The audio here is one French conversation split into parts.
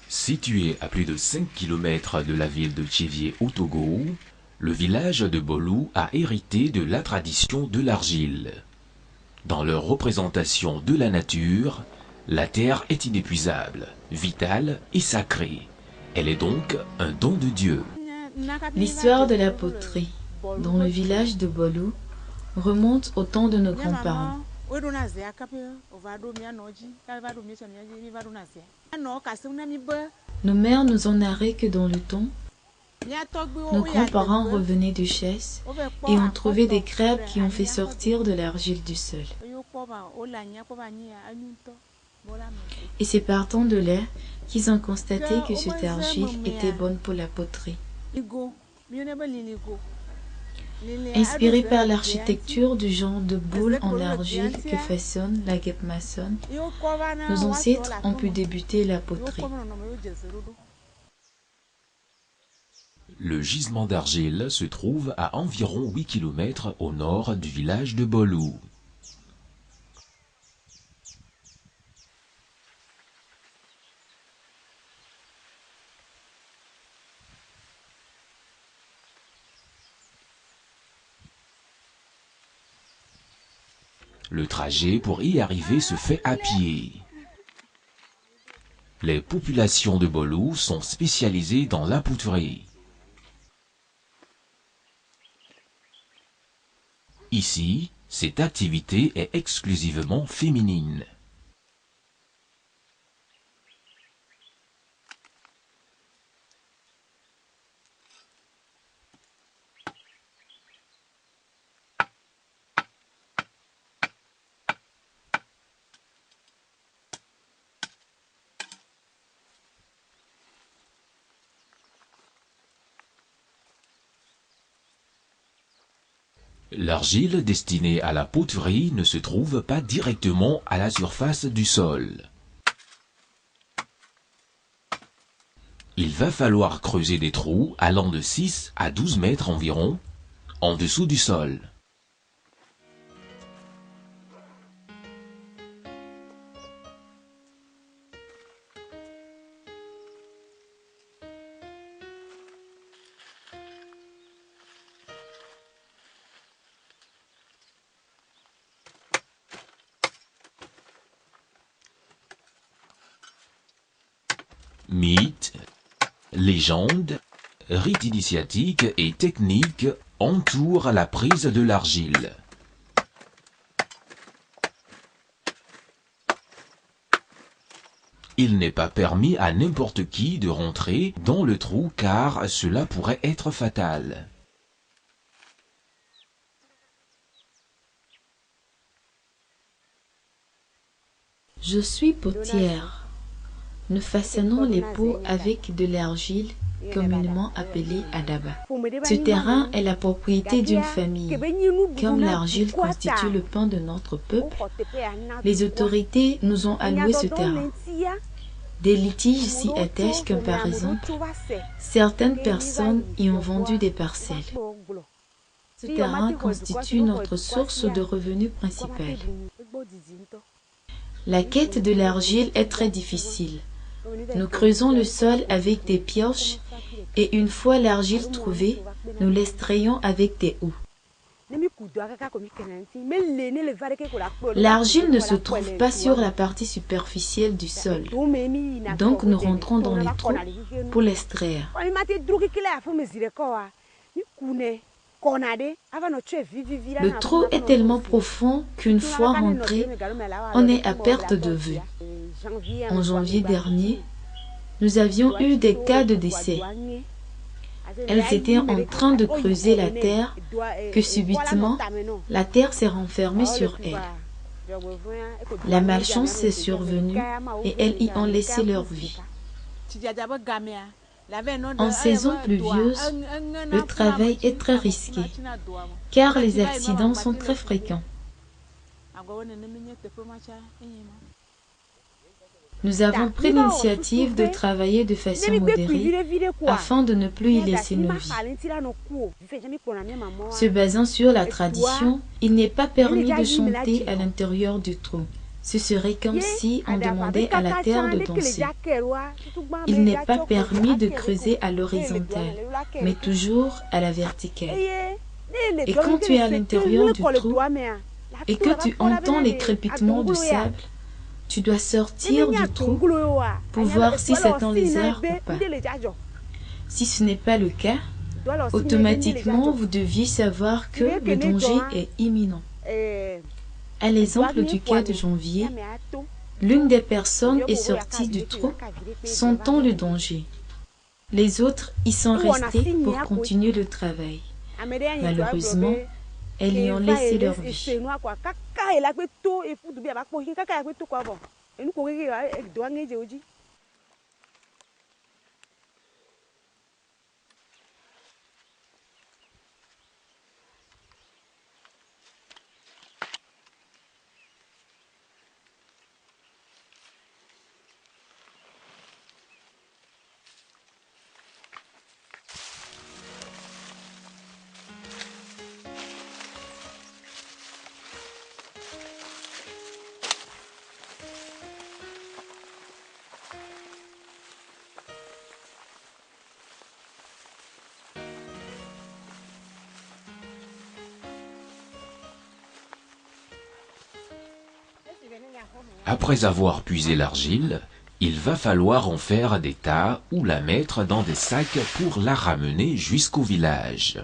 Situé à plus de 5 km de la ville de Thiévié au Togo, le village de Bolou a hérité de la tradition de l'argile. Dans leur représentation de la nature, la terre est inépuisable, vitale et sacrée. Elle est donc un don de Dieu. L'histoire de la poterie dans le village de Bolou remonte au temps de nos grands-parents. Nos mères nous ont narré que dans le temps, nos grands-parents revenaient de chasse et ont trouvé des crêpes qui ont fait sortir de l'argile du sol. Et c'est partant de là qu'ils ont constaté que cette argile était bonne pour la poterie. Inspirés par l'architecture du genre de boule en argile que façonne la guêpe maçonne, nos ancêtres ont pu débuter la poterie. Le gisement d'argile se trouve à environ 8 km au nord du village de Bolou. Le trajet pour y arriver se fait à pied. Les populations de Bolou sont spécialisées dans la poterie. Ici, cette activité est exclusivement féminine. L'argile destinée à la poterie ne se trouve pas directement à la surface du sol. Il va falloir creuser des trous allant de 6 à 12 mètres environ, en dessous du sol. Mythes, légendes, rites initiatiques et techniques entourent la prise de l'argile. Il n'est pas permis à n'importe qui de rentrer dans le trou car cela pourrait être fatal. Je suis potière. Nous façonnons les pots avec de l'argile, communément appelée adaba. Ce terrain est la propriété d'une famille. Comme l'argile constitue le pain de notre peuple, les autorités nous ont alloué ce terrain. Des litiges s'y attachent comme par exemple, certaines personnes y ont vendu des parcelles. Ce terrain constitue notre source de revenus principale. La quête de l'argile est très difficile. Nous creusons le sol avec des pioches et une fois l'argile trouvée, nous l'extrayons avec des houes. L'argile ne se trouve pas sur la partie superficielle du sol, donc nous rentrons dans les trous pour l'extraire. Le trou est tellement profond qu'une fois rentré, on est à perte de vue. En janvier dernier, nous avions eu des cas de décès. Elles étaient en train de creuser la terre que subitement, la terre s'est renfermée sur elles. La malchance est survenue et elles y ont laissé leur vie. En saison pluvieuse, le travail est très risqué, car les accidents sont très fréquents. Nous avons pris l'initiative de travailler de façon modérée afin de ne plus y laisser nos vies. Se basant sur la tradition, il n'est pas permis de chanter à l'intérieur du trou. Ce serait comme si on demandait à la terre de danser. Il n'est pas permis de creuser à l'horizontale, mais toujours à la verticale. Et quand tu es à l'intérieur du trou et que tu entends les crépitements du sable, tu dois sortir du trou pour voir si c'est un lézard ou pas. Si ce n'est pas le cas, automatiquement vous deviez savoir que le danger est imminent. À l'exemple du cas de Janvier, l'une des personnes est sortie du trou, sentant le danger. Les autres y sont restés pour continuer le travail. Malheureusement, elles y ont laissé leur vie. Après avoir puisé l'argile, il va falloir en faire des tas ou la mettre dans des sacs pour la ramener jusqu'au village.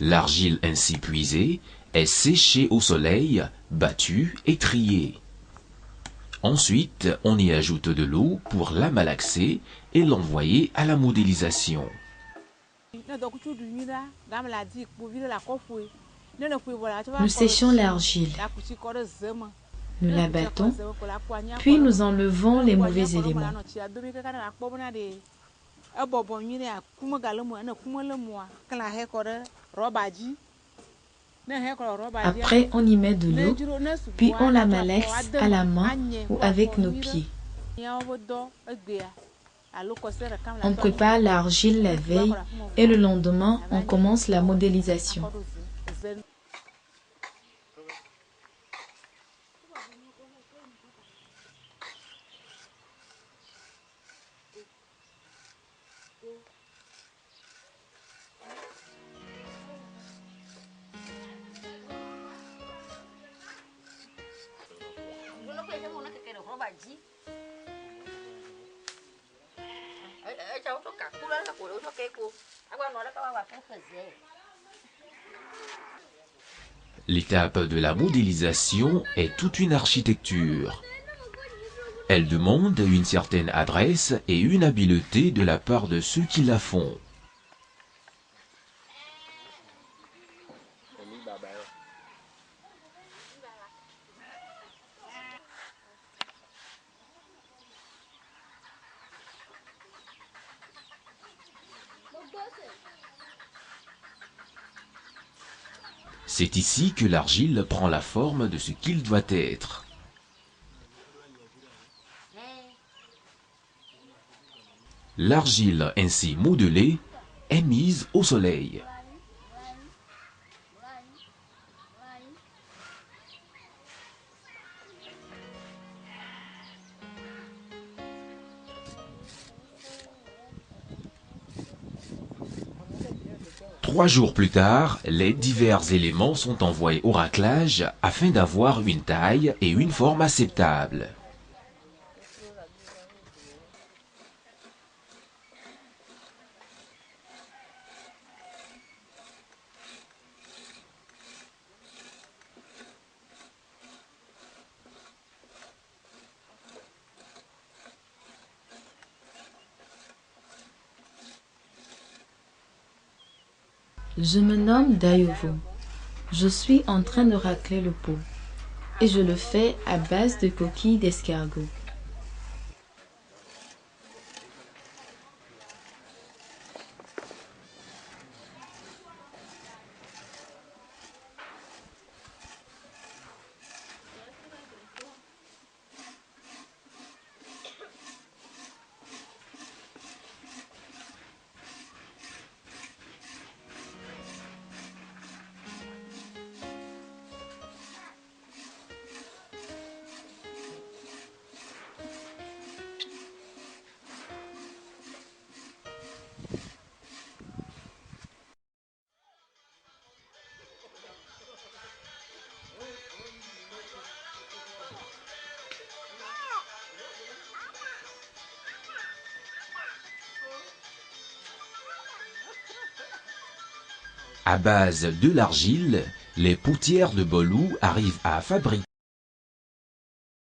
L'argile ainsi puisée est séchée au soleil, battue et triée. Ensuite, on y ajoute de l'eau pour la malaxer et l'envoyer à la modélisation. Nous séchons l'argile, nous la battons, puis nous enlevons les mauvais éléments. Après, on y met de l'eau, puis on la malaxe à la main ou avec nos pieds. On prépare l'argile la veille et le lendemain, on commence la modélisation. L'étape de la modélisation est toute une architecture. Elle demande une certaine adresse et une habileté de la part de ceux qui la font. C'est ici que l'argile prend la forme de ce qu'il doit être. L'argile ainsi modelée est mise au soleil. Trois jours plus tard, les divers éléments sont envoyés au raclage afin d'avoir une taille et une forme acceptables. Je me nomme Dayovo. Je suis en train de racler le pot et je le fais à base de coquilles d'escargot. À base de l'argile, les potières de Bolou arrivent à fabriquer